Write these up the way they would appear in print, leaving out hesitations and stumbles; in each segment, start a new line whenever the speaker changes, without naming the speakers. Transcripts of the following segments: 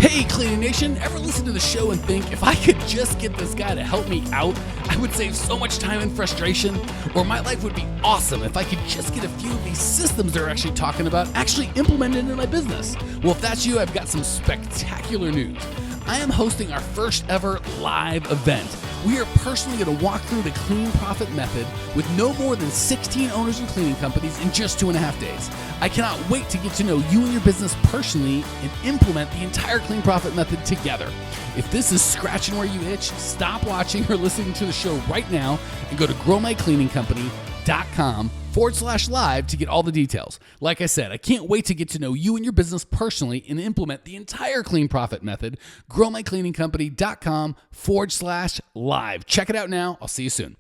Hey, Cleaning Nation, ever listen to the show and think, if I could just get this guy to help me out, I would save so much time and frustration? Or my life would be awesome if I could just get a few of these systems they're actually talking about actually implemented into my business? Well, if that's you, I've got some spectacular news. I am hosting our first ever live event. We are personally going to walk through the Clean Profit Method with no more than 16 owners and cleaning companies in just 2.5 days. I cannot wait to get to know you and your business personally and implement the entire Clean Profit Method together. If this is scratching where you itch, stop watching or listening to the show right now and go to growmycleaningcompany.com/live to get all the details. Like I said, I can't wait to get to know you and your business personally and implement the entire Clean Profit Method. growmycleaningcompany.com/live. Check it out now. I'll see you soon.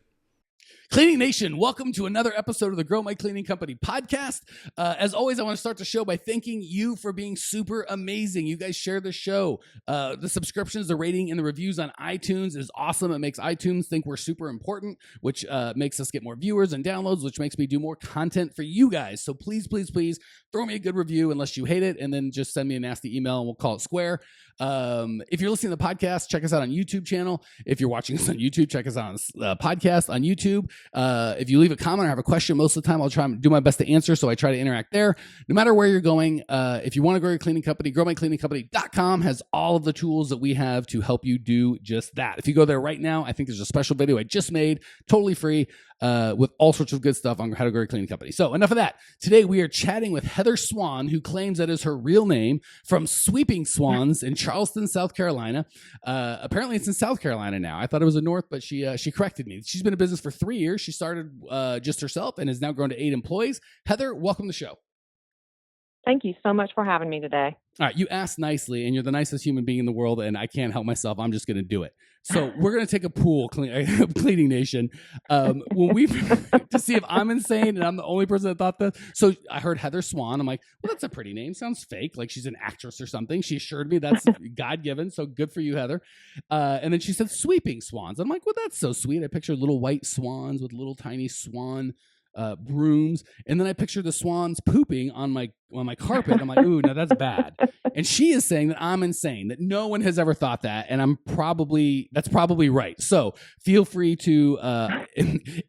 Cleaning Nation, welcome to another episode of the Grow My Cleaning Company podcast. As always, I want to start the show by thanking you for being super amazing. You guys share the show. The subscriptions, the rating, and the reviews on iTunes is awesome. It makes iTunes think we're super important, which makes us get more viewers and downloads, which makes me do more content for you guys. So please, please, please throw me a good review unless you hate it, and then just send me a nasty email and we'll call it square. If you're listening to the podcast, check us out on YouTube channel. If you're watching us on YouTube, check us out on podcast on YouTube. If you leave a comment or have a question, most of the time I'll try and do my best to answer, so I try to interact there. No matter where you're going, if you want to grow your cleaning company, growmycleaningcompany.com has all of the tools that we have to help you do just that. If you go there right now, I think there's a special video I just made, totally free, with all sorts of good stuff on how to grow your cleaning company. So enough of that. Today we are chatting with Heather Swan, who claims that is her real name, from Sweeping Swans in Charleston, South Carolina. Apparently it's in South Carolina now. I thought it was in North, but she corrected me. She's been in business for 3 years. She started just herself and has now grown to 8 employees. Heather, welcome to the show.
Thank you so much for having me today.
All right, you asked nicely, and you're the nicest human being in the world, and I can't help myself. I'm just going to do it. So we're going to take a pool, Cleaning Nation, when we to see if I'm insane and I'm the only person that thought that. So I heard Heather Swan. I'm like, well, that's a pretty name. Sounds fake, like she's an actress or something. She assured me that's God-given, so good for you, Heather. And then she said Sweeping Swans. I'm like, well, that's so sweet. I pictured little white swans with little tiny swan brooms, and then I picture the swans pooping on my carpet. I'm like, ooh, no, that's bad. And she is saying that I'm insane, that no one has ever thought that, and that's probably right. So feel free to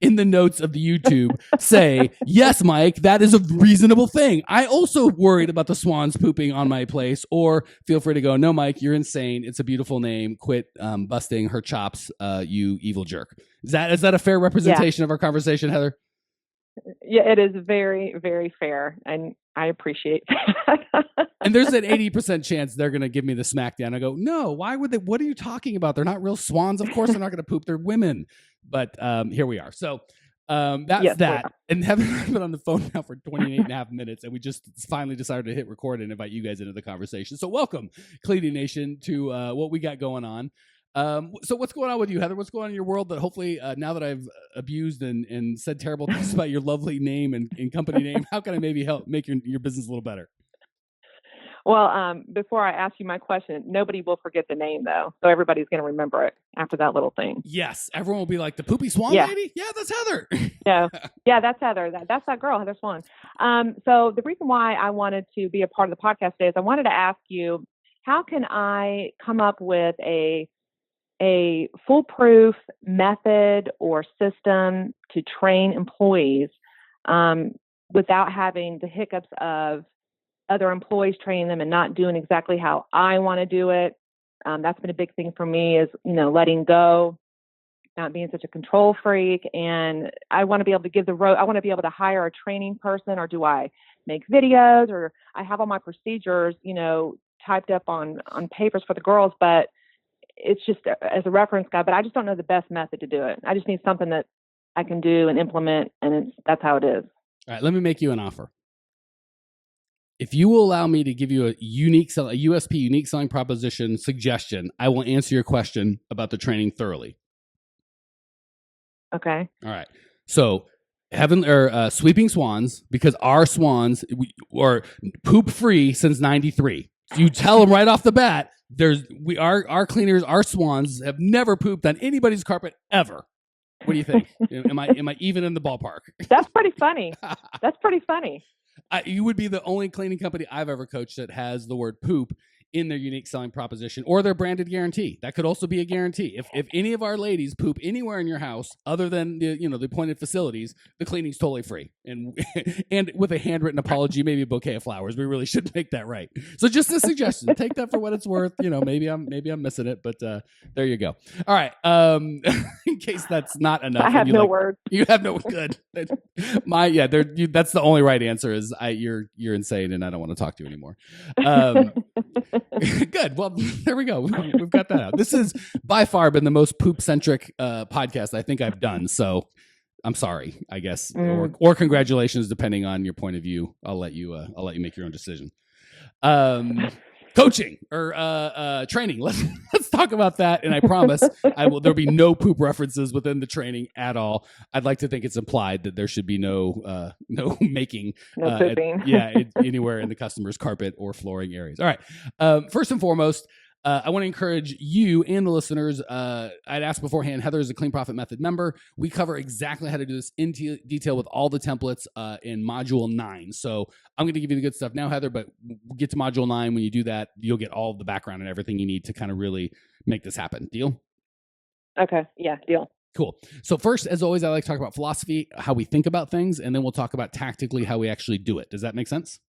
in the notes of the YouTube say, yes, Mike, that is a reasonable thing. I also worried about the swans pooping on my place. Or feel free to go, no, Mike, you're insane. It's a beautiful name. Quit busting her chops, you evil jerk. Is that a fair representation of our conversation, Heather?
Yeah, it is very, very fair, and I appreciate that.
And there's an 80% chance they're going to give me the smackdown. I go, no, why would they? What are you talking about? They're not real swans. Of course they're not going to poop. They're women. But here we are. So that's yes, that. And Heather's been on the phone now for 28.5 minutes, and we just finally decided to hit record and invite you guys into the conversation. So welcome, Cleaning Nation, to what we got going on. So what's going on with you, Heather? What's going on in your world that hopefully now that I've abused and said terrible things about your lovely name and company name, how can I maybe help make your business a little better?
Well, before I ask you my question, nobody will forget the name, though. So everybody's going to remember it after that little thing.
Yes. Everyone will be like, the poopy swan lady? Yeah, that's Heather.
Yeah, that's Heather. That's that girl, Heather Swan. So the reason why I wanted to be a part of the podcast today is I wanted to ask you, how can I come up with a foolproof method or system to train employees without having the hiccups of other employees training them and not doing exactly how I want to do it. That's been a big thing for me, is, letting go, not being such a control freak. And I want to be able to give I want to be able to hire a training person, or do I make videos, or I have all my procedures, typed up on papers for the girls, but it's just as a reference guide, but I just don't know the best method to do it. I just need something that I can do and implement, and that's how it is.
All right, let me make you an offer. If you will allow me to give you a USP, unique selling proposition suggestion, I will answer your question about the training thoroughly.
Okay.
All right. So Sweeping Swans, because our swans are poop free since '93. So you tell them right off the bat, our cleaners, our swans have never pooped on anybody's carpet ever. What do you think? Am I even in the ballpark?
That's pretty funny. That's pretty funny.
You would be the only cleaning company I've ever coached that has the word poop in their unique selling proposition or their branded guarantee. That could also be a guarantee. If any of our ladies poop anywhere in your house other than the appointed facilities, the cleaning's totally free. And and with a handwritten apology, maybe a bouquet of flowers. We really should make that right. So just a suggestion. Take that for what it's worth. Maybe I'm missing it, but there you go. All right. In case that's not enough.
I have no words.
You have no good. That's the only right answer is you're insane and I don't want to talk to you anymore. Good. Well, there we go. We've got that out. This has by far been the most poop-centric podcast I think I've done. So I'm sorry, I guess, or congratulations, depending on your point of view. I'll let you make your own decision. Coaching or training. Let's talk about that. And I promise there'll be no poop references within the training at all. I'd like to think it's implied that there should be no making
pooping.
Anywhere in the customer's carpet or flooring areas. All right. First and foremost, I want to encourage you and the listeners. I'd asked beforehand, Heather is a Clean Profit Method member. We cover exactly how to do this in detail with all the templates in Module 9. So I'm going to give you the good stuff now, Heather, but we'll get to Module 9. When you do that, you'll get all of the background and everything you need to kind of really make this happen. Deal?
Okay. Yeah, deal.
Cool. So first, as always, I like to talk about philosophy, how we think about things, and then we'll talk about tactically how we actually do it. Does that make sense?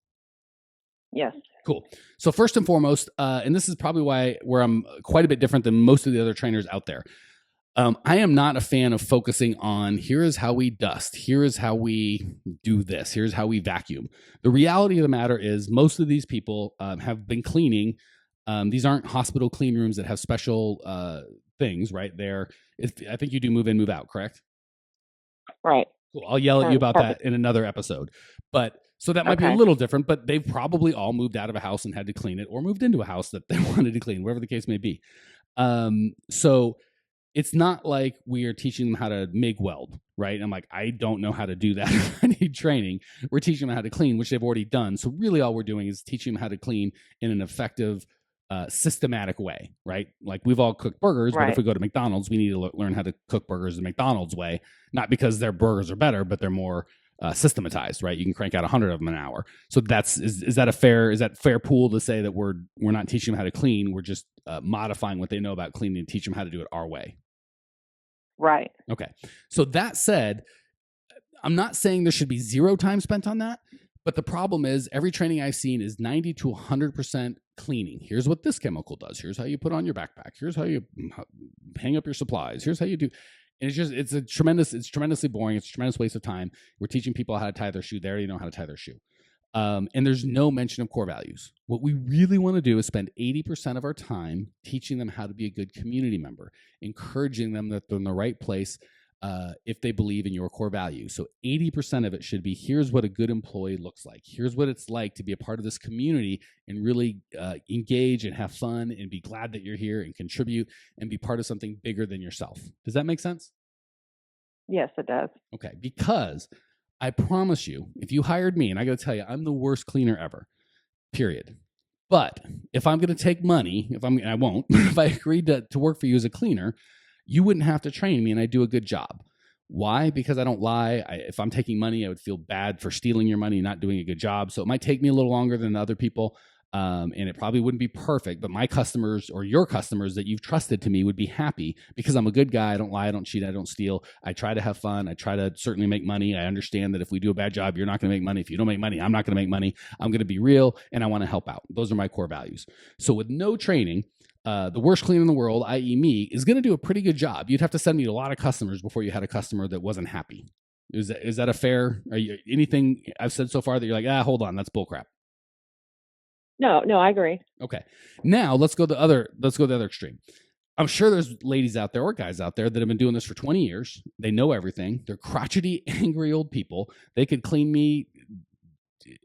Yes.
Cool. So first and foremost, and this is probably where I'm quite a bit different than most of the other trainers out there. I am not a fan of focusing on here is how we dust. Here is how we do this. Here's how we vacuum. The reality of the matter is most of these people have been cleaning. These aren't hospital clean rooms that have special things, right? I think you do move in, move out, correct?
Right.
Cool. I'll yell at you about that in another episode. So that might be a little different, but they've probably all moved out of a house and had to clean it or moved into a house that they wanted to clean, whatever the case may be. So it's not like we are teaching them how to MIG weld, right? I'm like, I don't know how to do that. I need training. We're teaching them how to clean, which they've already done. So really all we're doing is teaching them how to clean in an effective, systematic way, right? Like we've all cooked burgers, but if we go to McDonald's, we need to learn how to cook burgers the McDonald's way, not because their burgers are better, but they're more systematized, right? You can crank out 100 of them an hour. So is that fair pool to say that we're not teaching them how to clean? We're just modifying what they know about cleaning and teach them how to do it our way.
Right.
Okay. So that said, I'm not saying there should be zero time spent on that, but the problem is every training I've seen is 90 to 100% cleaning. Here's what this chemical does. Here's how you put on your backpack. Here's how you hang up your supplies. Here's how you do. And it's tremendously boring. It's a tremendous waste of time. We're teaching people how to tie their shoe. They already know how to tie their shoe. And there's no mention of core values. What we really want to do is spend 80% of our time teaching them how to be a good community member, encouraging them that they're in the right place if they believe in your core values. So 80% of it should be, here's what a good employee looks like. Here's what it's like to be a part of this community and really engage and have fun and be glad that you're here and contribute and be part of something bigger than yourself. Does that make sense?
Yes, it does. Okay.
Because I promise you, if you hired me, and I got to tell you, I'm the worst cleaner ever, period. But if I'm going to take money, I won't, if I agreed to work for you as a cleaner, you wouldn't have to train me and I do a good job. Why? Because I don't lie. If I'm taking money, I would feel bad for stealing your money and not doing a good job. So it might take me a little longer than other people. And it probably wouldn't be perfect, but my customers or your customers that you've trusted to me would be happy because I'm a good guy. I don't lie. I don't cheat. I don't steal. I try to have fun. I try to certainly make money. I understand that if we do a bad job, you're not going to make money. If you don't make money, I'm not going to make money. I'm going to be real and I want to help out. Those are my core values. So with no training, the worst cleaner in the world, i.e. me, is going to do a pretty good job. You'd have to send me a lot of customers before you had a customer that wasn't happy. Is that a fair, anything I've said so far that you're like, hold on, that's bullcrap?
No, I agree.
Okay. Now let's go the other extreme. I'm sure there's ladies out there or guys out there that have been doing this for 20 years. They know everything. They're crotchety, angry old people. They could clean me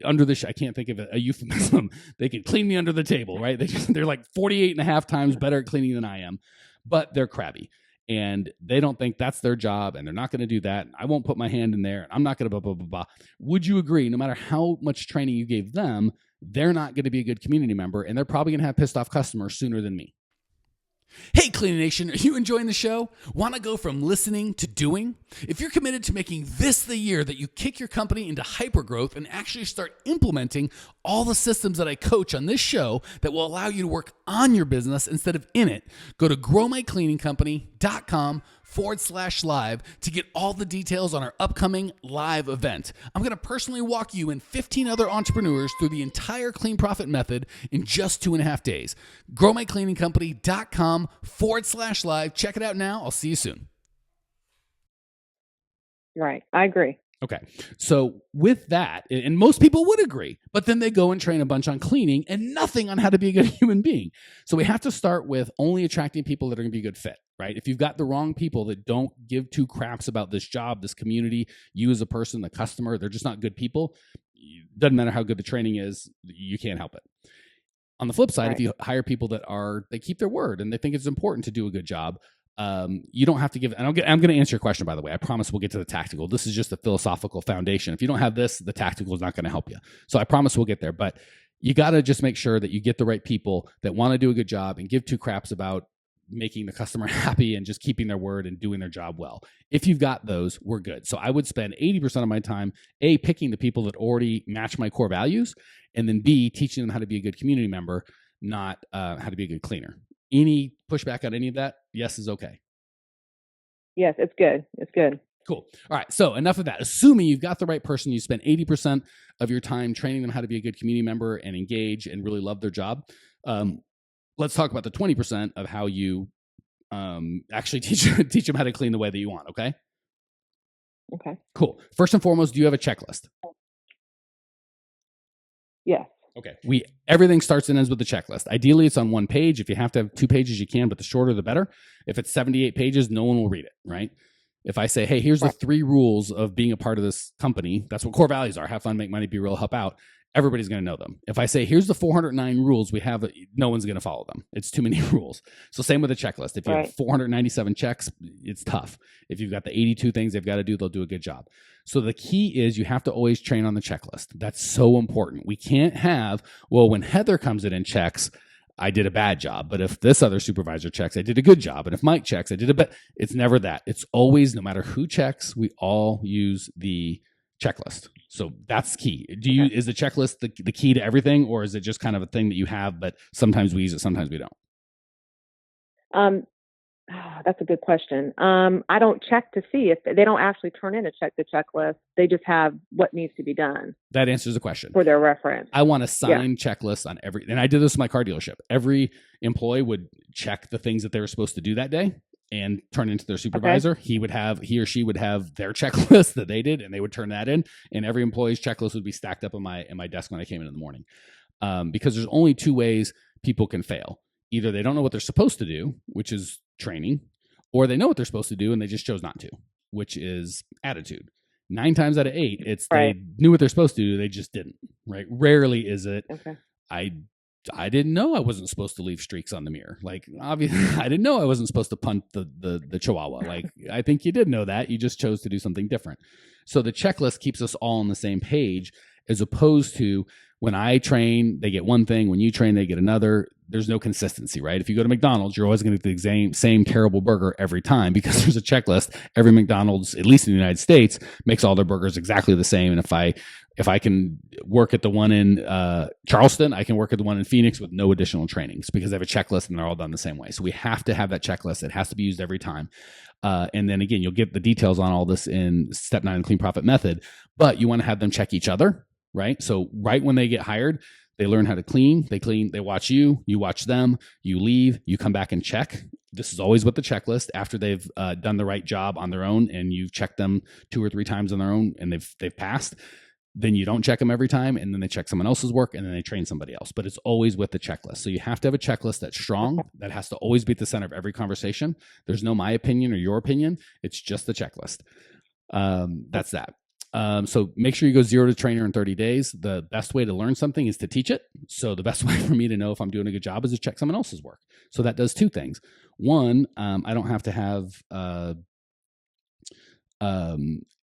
under the I can't think of a euphemism. They could clean me under the table, right? They're like 48 and a half times better at cleaning than I am, but they're crabby. And they don't think that's their job, and they're not going to do that. I won't put my hand in there. I'm not going to blah, blah, blah, blah. Would you agree, no matter how much training you gave them, they're not going to be a good community member, and they're probably going to have pissed off customers sooner than me? Hey, Cleaning Nation, are you enjoying the show? Want to go from listening to doing? If you're committed to making this the year that you kick your company into hypergrowth and actually start implementing all the systems that I coach on this show that will allow you to work on your business instead of in it, go to growmycleaningcompany.com/live to get all the details on our upcoming live event. I'm going to personally walk you and 15 other entrepreneurs through the entire Clean Profit method in just 2.5 days. growmycleaningcompany.com/live. Check it out now. I'll see you soon.
Right. I agree.
Okay. So with that, and most people would agree, but then they go and train a bunch on cleaning and nothing on how to be a good human being. So we have to start with only attracting people that are going to be a good fit, right? If you've got the wrong people that don't give two craps about this job, this community, you as a person, the customer, they're just not good people. Doesn't matter how good the training is, you can't help it. On the flip side,
Right.
if you hire people that they keep their word and they think it's important to do a good job, you don't have to give, and I'm going to answer your question, by the way. I promise we'll get to the tactical. This is just a philosophical foundation. If you don't have this, the tactical is not going to help you. So I promise we'll get there, but you got to just make sure that you get the right people that want to do a good job and give two craps about making the customer happy and just keeping their word and doing their job well. If you've got those, we're good. So I would spend 80% of my time, A, picking the people that already match my core values, and then B, teaching them how to be a good community member, not how to be a good cleaner. Any pushback on any of that? Yes is okay.
Yes, it's good. It's good.
Cool. All right. So enough of that. Assuming you've got the right person, you spend 80% of your time training them how to be a good community member and engage and really love their job. Let's talk about the 20% of how you actually teach them how to clean the way that you want. Okay.
Okay.
Cool. First and foremost, do you have a checklist?
Yes.
Okay. Everything starts and ends with the checklist. Ideally, it's on one page. If you have to have 2 pages, you can, but the shorter, the better. If it's 78 pages, no one will read it, right? If I say, hey, here's the 3 rules of being a part of this company, that's what core values are. Have fun, make money, be real, help out. Everybody's going to know them. If I say, here's the 409 rules we have, no one's going to follow them. It's too many rules. So same with a checklist. If you have 497 checks, it's tough. If you've got the 82 things they've got to do, they'll do a good job. So the key is you have to always train on the checklist. That's so important. We can't have, well, when Heather comes in and checks, I did a bad job. But if this other supervisor checks, I did a good job. And if Mike checks, I did a bad. It's never that. It's always, no matter who checks, we all use the checklist. So that's key. Is the checklist the key to everything, or is it just kind of a thing that you have, but sometimes we use it, sometimes we don't?
That's a good question. I don't check to see if they don't actually turn in the checklist. They just have what needs to be done.
That answers the question.
For their reference.
I want to sign checklists on and I did this with my car dealership. Every employee would check the things that they were supposed to do that day and turn into their supervisor. Okay. He or she would have their checklist that they did, and they would turn that in, and every employee's checklist would be stacked up in my desk when I came in the morning. Because there's only 2 ways people can fail. Either they don't know what they're supposed to do, which is training, or they know what they're supposed to do and they just chose not to, which is attitude. 9 times out of 8, it's they knew what they're supposed to do, they just didn't, right? Rarely is it, I didn't know I wasn't supposed to leave streaks on the mirror. Like, obviously, I didn't know I wasn't supposed to punt the Chihuahua. Like, I think you did know that. You just chose to do something different. So the checklist keeps us all on the same page, as opposed to when I train, they get one thing. When you train, they get another. There's no consistency, right? If you go to McDonald's, you're always going to get the same terrible burger every time because there's a checklist. Every McDonald's, at least in the United States, makes all their burgers exactly the same. And if I can work at the one in Charleston, I can work at the one in Phoenix with no additional trainings because they have a checklist and they're all done the same way. So we have to have that checklist. It has to be used every time. And then again, you'll get the details on all this in step 9 of the Clean Profit method, but you want to have them check each other, right? So right when they get hired, they learn how to clean, they watch you watch them, you leave, you come back and check. This is always with the checklist after they've done the right job on their own and you've checked them 2 or 3 times on their own and they've passed. Then you don't check them every time, and then they check someone else's work, and then they train somebody else. But it's always with the checklist. So you have to have a checklist that's strong, that has to always be at the center of every conversation. There's no my opinion or your opinion. It's just the checklist. That's that. So make sure you go 0 to trainer in 30 days. The best way to learn something is to teach it. So the best way for me to know if I'm doing a good job is to check someone else's work. So that does 2 things. One, I don't have to have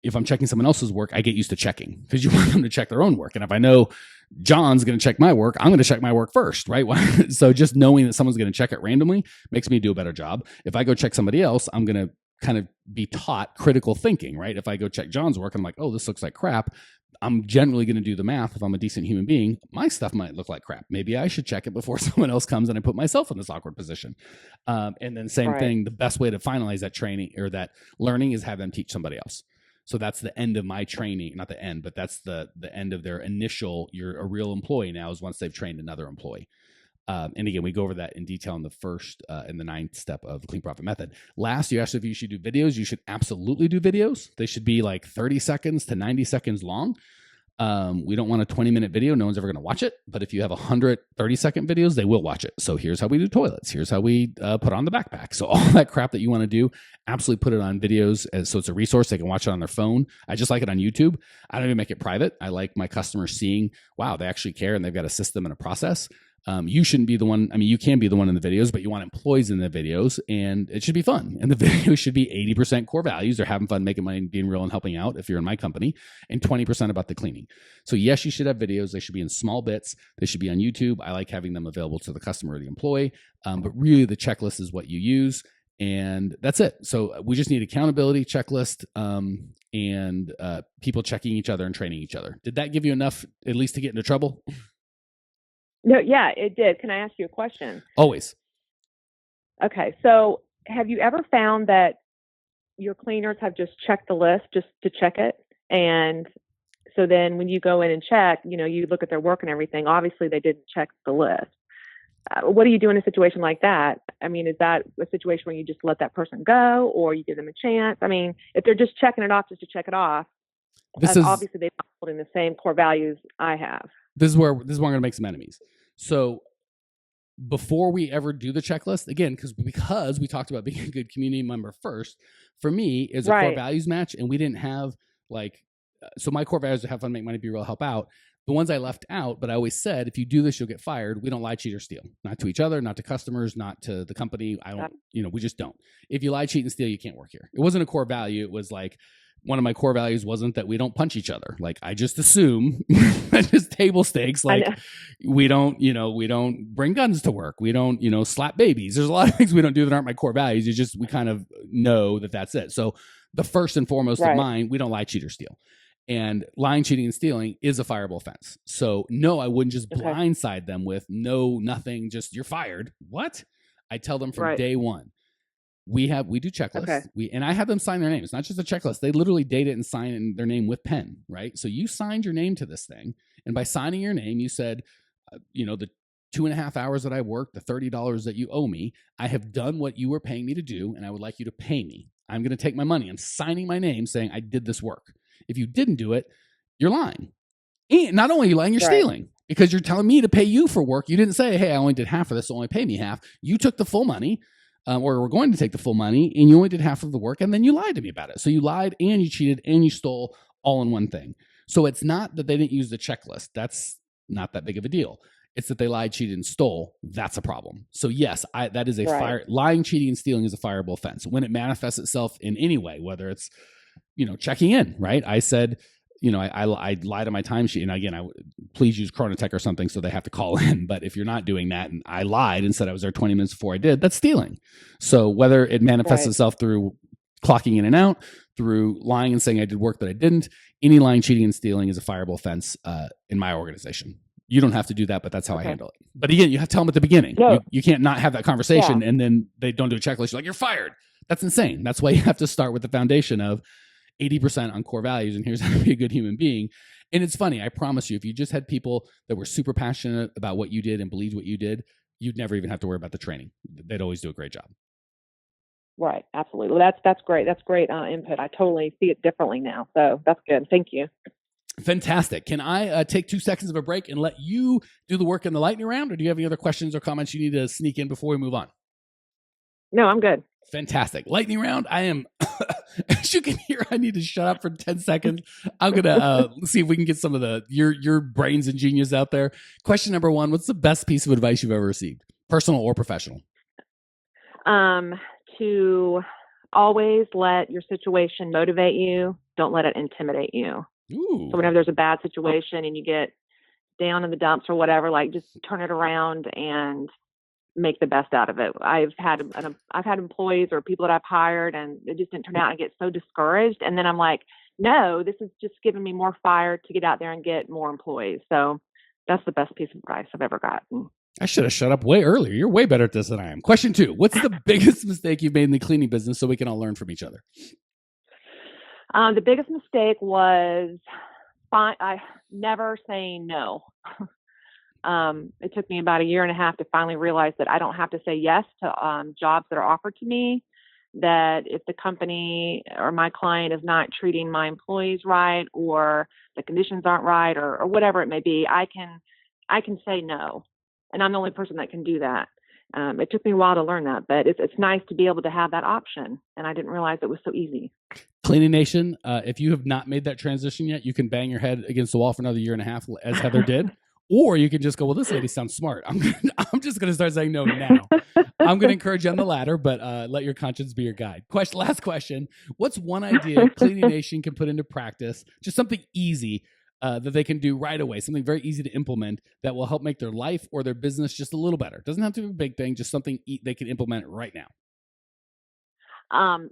if I'm checking someone else's work, I get used to checking because you want them to check their own work. And if I know John's going to check my work, I'm going to check my work first, right? So just knowing that someone's going to check it randomly makes me do a better job. If I go check somebody else, I'm going to kind of be taught critical thinking, right? If I go check John's work, I'm like, oh, this looks like crap. I'm generally going to do the math. If I'm a decent human being, my stuff might look like crap. Maybe I should check it before someone else comes and I put myself in this awkward position. And then same thing, the best way to finalize that training or that learning is have them teach somebody else. So that's the end of my training, not the end, but that's the end of their initial, you're a real employee now, is once they've trained another employee. And again, we go over that in detail in the first and the 9th step of the Clean Profit Method. Last, you asked if you should do videos. You should absolutely do videos. They should be like 30 seconds to 90 seconds long. We don't want a 20-minute video. No one's ever going to watch it. But if you have 100 30-second videos, they will watch it. So here's how we do toilets. Here's how we put on the backpack. So all that crap that you want to do, absolutely put it on videos. So it's a resource. They can watch it on their phone. I just like it on YouTube. I don't even make it private. I like my customers seeing, wow, they actually care and they've got a system and a process. You shouldn't be the one. I mean, you can be the one in the videos, but you want employees in the videos, and it should be fun. And the video should be 80% core values. They're having fun, making money, being real, and helping out if you're in my company, and 20% about the cleaning. So yes, you should have videos. They should be in small bits. They should be on YouTube. I like having them available to the customer or the employee. But really, the checklist is what you use, and that's it. So we just need accountability checklist, and people checking each other and training each other. Did that give you enough, at least, to get into trouble?
No, yeah, it did. Can I ask you a question?
Always.
Okay. So have you ever found that your cleaners have just checked the list just to check it? And so then when you go in and check, you look at their work and everything, obviously they didn't check the list. What do you do in a situation like that? I mean, is that a situation where you just let that person go or you give them a chance? I mean, if they're just checking it off just to check it off, obviously they're not holding the same core values I have.
This is where I'm going to make some enemies. So before we ever do the checklist, again, because we talked about being a good community member first, for me is a core values match. And we didn't have so my core values are have fun, make money, be real, help out. The ones I left out, but I always said, if you do this, you'll get fired. We don't lie, cheat, or steal. Not to each other, not to customers, not to the company. We just don't. If you lie, cheat, and steal, you can't work here. It wasn't a core value. It was like, one of my core values wasn't that we don't punch each other. Like, I just assume that just table stakes. Like, we don't bring guns to work. We don't, slap babies. There's a lot of things we don't do that aren't my core values. It's just, we kind of know that that's it. So the first and foremost of mine, we don't lie, cheat, or steal. And lying, cheating, and stealing is a fireable offense. So no, I wouldn't just blindside them with nothing, just you're fired. What? I tell them from day one. We do checklists. And I have them sign their name. It's not just a checklist. They literally date it and sign their name with pen, right? So you signed your name to this thing. And by signing your name, you said, the 2.5 hours that I worked, the $30 that you owe me, I have done what you were paying me to do, and I would like you to pay me. I'm going to take my money. I'm signing my name saying I did this work. If you didn't do it, you're lying. And not only are you lying, you're stealing. Because you're telling me to pay you for work. You didn't say, hey, I only did half of this, so only pay me half. You took the full money. Or we're going to take the full money, and you only did half of the work, and then you lied to me about it. So you lied and you cheated and you stole all in one thing. So it's not that they didn't use the checklist. That's not that big of a deal. It's that they lied, cheated, and stole. That's a problem. So yes, that is lying, cheating, and stealing is a fireable offense. When it manifests itself in any way, whether it's, checking in, right? I said, I lied on my timesheet. And again, please use Chronotech or something so they have to call in. But if you're not doing that and I lied and said I was there 20 minutes before I did, that's stealing. So whether it manifests itself through clocking in and out, through lying and saying I did work that I didn't, any lying, cheating, and stealing is a fireable offense in my organization. You don't have to do that, but that's how I handle it. But again, you have to tell them at the beginning. No. You can't not have that conversation and then they don't do a checklist. You're like, you're fired. That's insane. That's why you have to start with the foundation of 80% on core values, and here's how to be a good human being. And it's funny, I promise you, if you just had people that were super passionate about what you did and believed what you did, you'd never even have to worry about the training. They'd always do a great job.
Right, absolutely. Well, that's great. That's great input. I totally see it differently now. So that's good. Thank you.
Fantastic. Can I take 2 seconds of a break and let you do the work in the lightning round, or do you have any other questions or comments you need to sneak in before we move on?
No, I'm good.
Fantastic. Lightning round. I am, as you can hear, I need to shut up for 10 seconds. I'm going to see if we can get some of your brains and genius out there. Question number 1, what's the best piece of advice you've ever received? Personal or professional?
To always let your situation motivate you Don't let it intimidate you.
Ooh.
So whenever there's a bad situation and you get down in the dumps or whatever, like just turn it around and make the best out of it. I've had employees or people that I've hired and it just didn't turn out. I get so discouraged. And then I'm like, no, this is just giving me more fire to get out there and get more employees. So that's the best piece of advice I've ever gotten.
I should have shut up way earlier. You're way better at this than I am. Question 2. What's the biggest mistake you've made in the cleaning business so we can all learn from each other?
The biggest mistake was never saying no. It took me about a year and a half to finally realize that I don't have to say yes to jobs that are offered to me, that if the company or my client is not treating my employees right or the conditions aren't right or whatever it may be, I can say no. And I'm the only person that can do that. It took me a while to learn that, but it's nice to be able to have that option. And I didn't realize it was so easy.
Cleaning Nation, if you have not made that transition yet, you can bang your head against the wall for another year and a half, as Heather did. Or you can just go, well, this lady sounds smart. I'm just going to start saying no now. I'm going to encourage you on the latter, but let your conscience be your guide. Last question. What's one idea Cleaning Nation can put into practice? Just something easy that they can do right away, something very easy to implement that will help make their life or their business just a little better. It doesn't have to be a big thing, just something they can implement right now.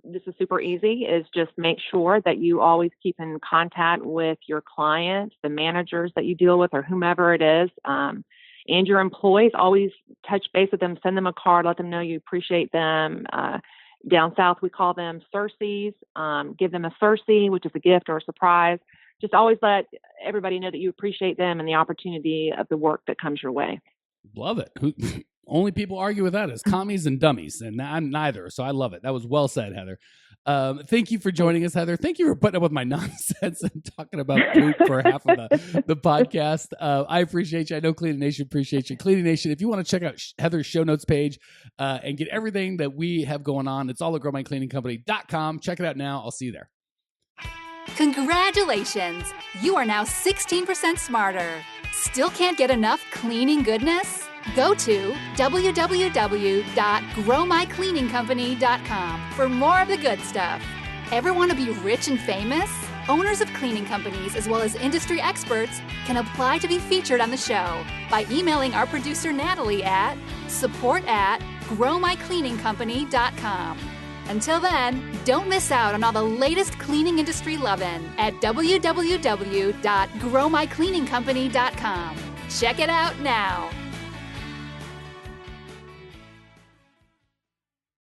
This is super easy, is just make sure that you always keep in contact with your clients, the managers that you deal with or whomever it is, and your employees. Always touch base with them, send them a card, let them know you appreciate them. Down south, we call them Circes. Give them a Circe, which is a gift or a surprise. Just always let everybody know that you appreciate them and the opportunity of the work that comes your way.
Love it. Only people argue with that is commies and dummies, and I'm neither. So I love it. That was well said, Heather. Thank you for joining us, Heather. Thank you for putting up with my nonsense and talking about poop for half of the podcast. I appreciate you. I know Cleaning Nation appreciates you. Cleaning Nation, if you want to check out Heather's show notes page and get everything that we have going on, it's all at growmycleaningcompany.com. Check it out now. I'll see you there.
Congratulations! You are now 16% smarter. Still can't get enough cleaning goodness? Go to www.growmycleaningcompany.com for more of the good stuff. Ever want to be rich and famous? Owners of cleaning companies as well as industry experts can apply to be featured on the show by emailing our producer Natalie at support@growmycleaningcompany.com. Until then, don't miss out on all the latest cleaning industry lovin' at www.growmycleaningcompany.com. Check it out now.